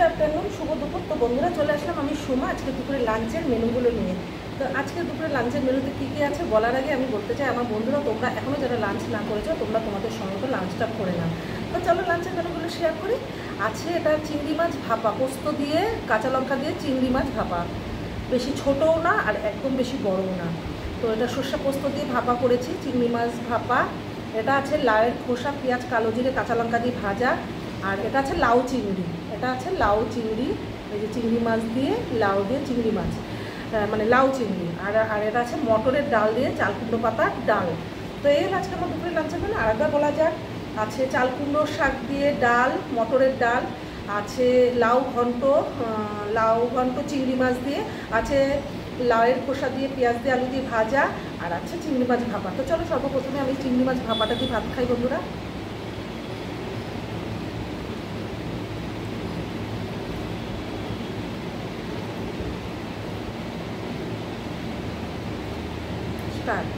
Good afternoon, শুভ দুপুর। তো বন্ধুরা, চলে আসলাম আমি সোমা আজকে দুপুরে লাঞ্চের মেনুগুলো নিয়ে। তো আজকে দুপুরে লাঞ্চের মেনুতে কী কী আছে বলার আগে আমি বলতে চাই, আমার বন্ধুরা তোমরা এখনও যারা লাঞ্চ না করেছো তোমরা তোমাদের সময় মতো লাঞ্চটা করে নাও। তো চলো লাঞ্চের মেনুগুলো শেয়ার করি। আছে এটা চিংড়ি মাছ ভাপা, পোস্ত দিয়ে কাঁচা লঙ্কা দিয়ে চিংড়ি মাছ ভাপা, বেশি ছোটও না আর একদম বেশি বড়ও না। তো এটা সর্ষে পোস্ত দিয়ে ভাপা করেছি, চিংড়ি মাছ ভাপা। এটা আছে লাউয়ের খোসা, পেঁয়াজ, কালো জিরে, কাঁচা লঙ্কা দিয়ে ভাজা। আর এটা আছে লাউ চিংড়ি, এটা আছে লাউ চিংড়ি, এই যে চিংড়ি মাছ দিয়ে লাউ দিয়ে চিংড়ি মাছ, মানে লাউ চিংড়ি। আর এটা আছে মটরের ডাল দিয়ে চাল কুমড়ো পাতার ডাল। তো এই আজকে আমার দুপুরে লাঞ্চের মেনু। আর একবার বলা যাক, আছে চাল কুমড়ো শাক দিয়ে ডাল, মটরের ডাল, আছে লাউ ঘন্ট চিংড়ি মাছ দিয়ে, আছে লাউয়ের খোসা দিয়ে পেঁয়াজ দিয়ে আলু দিয়ে ভাজা, আর আছে চিংড়ি মাছ ভাপা। তো চলো সর্বপ্রথমে আমি চিংড়ি মাছ ভাপাটা দিয়ে ভাত খাই বন্ধুরা। স্টার্ট।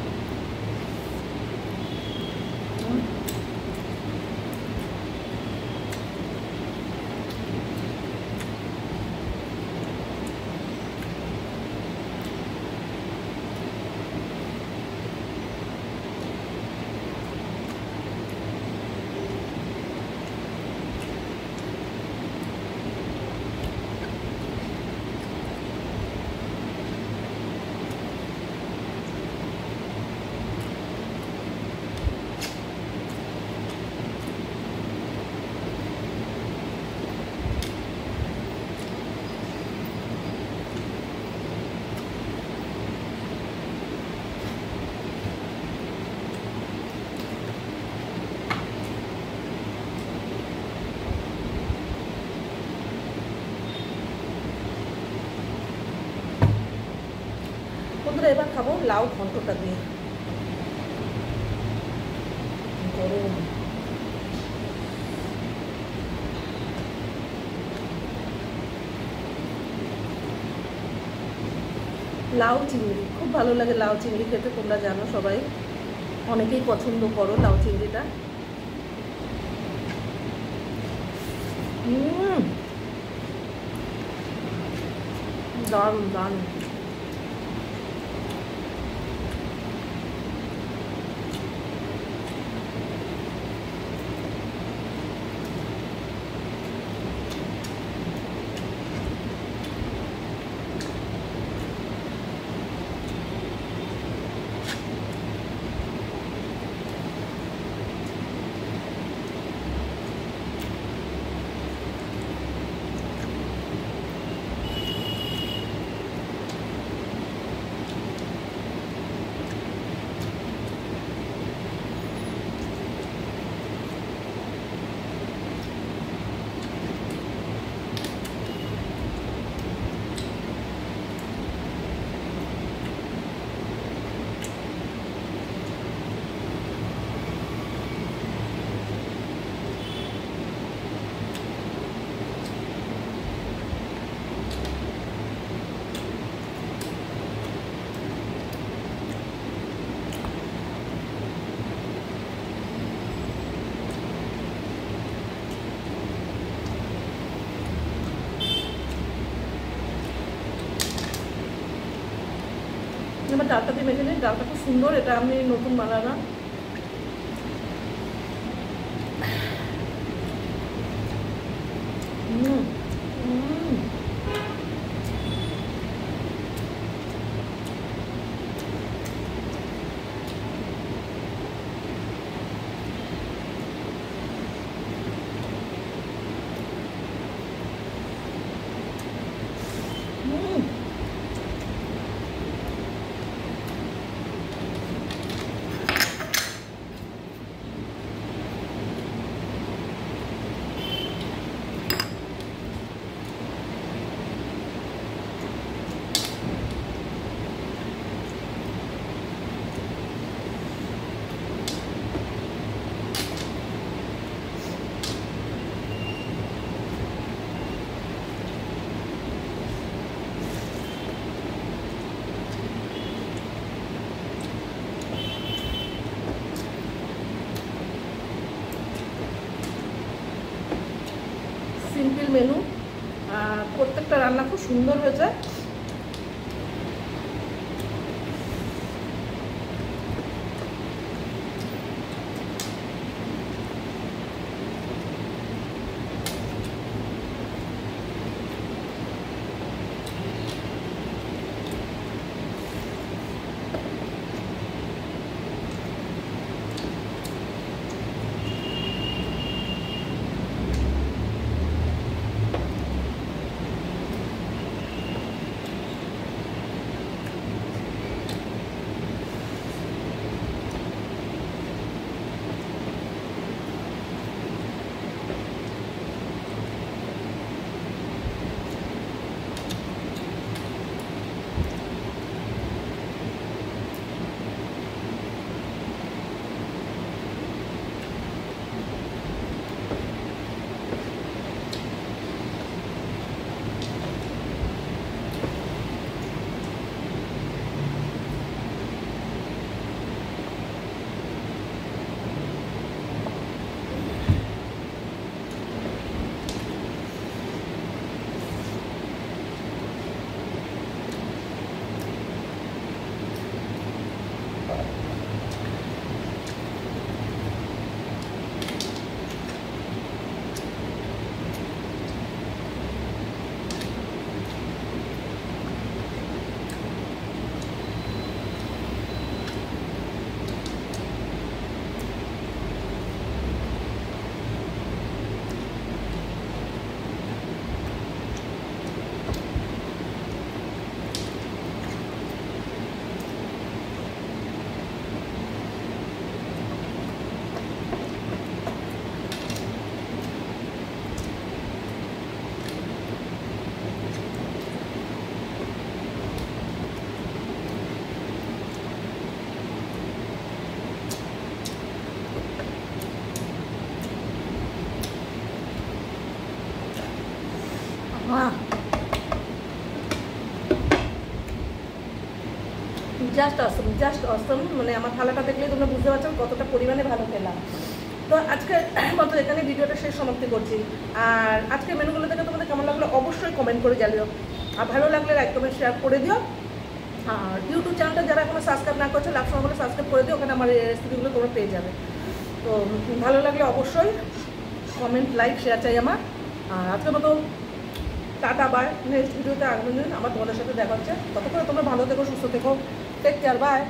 বন্ধুরা এবার খাবো লাউ ঘন্টটা দিয়ে। গরম লাউ চিংড়ি খুব ভালো লাগে, লাউ চিংড়ি খেতে তোমরা জানো সবাই, অনেকেই পছন্দ করো লাউ চিংড়িটা। দারুণ দারুণ। এবার ডালটা দিয়ে মেখে নিই। ডালটা খুব সুন্দর, এটা আমি নতুন বানালাম। সিম্পল মেনু, প্রত্যেকটা রান্না খুব সুন্দর হয়েছে। জাস্ট অসম। মানে আমার থালাটা দেখলেই তোমরা বুঝতে পারছো কতটা পরিমাণে ভালো খেলাম। তো আজকে মতো এখানে ভিডিওটা শেষ সমাপ্তি করছি। আর আজকের মেনুগুলো থেকে তোমাদের কেমন লাগলো অবশ্যই কমেন্ট করে জানিও। আর ভালো লাগলে লাইক কমেন্ট শেয়ার করে দিও। আর ইউটিউব চ্যানেলটা যারা এখনো সাবস্ক্রাইব না করছো লাভ সময় সাবস্ক্রাইব করে দিও, ওখানে আমার এই রেসিপিগুলো তোমরা পেয়ে যাবে। তো ভালো লাগলে অবশ্যই কমেন্ট লাইক শেয়ার চাই আমার। আর আজকের মতো টাটা বাই। নেক্সট ভিডিওতে আগামী দিন আমার তোমাদের সাথে দেখা হচ্ছে। ততক্ষণে তোমরা ভালো থেকো, সুস্থ থেকো। Take care, by.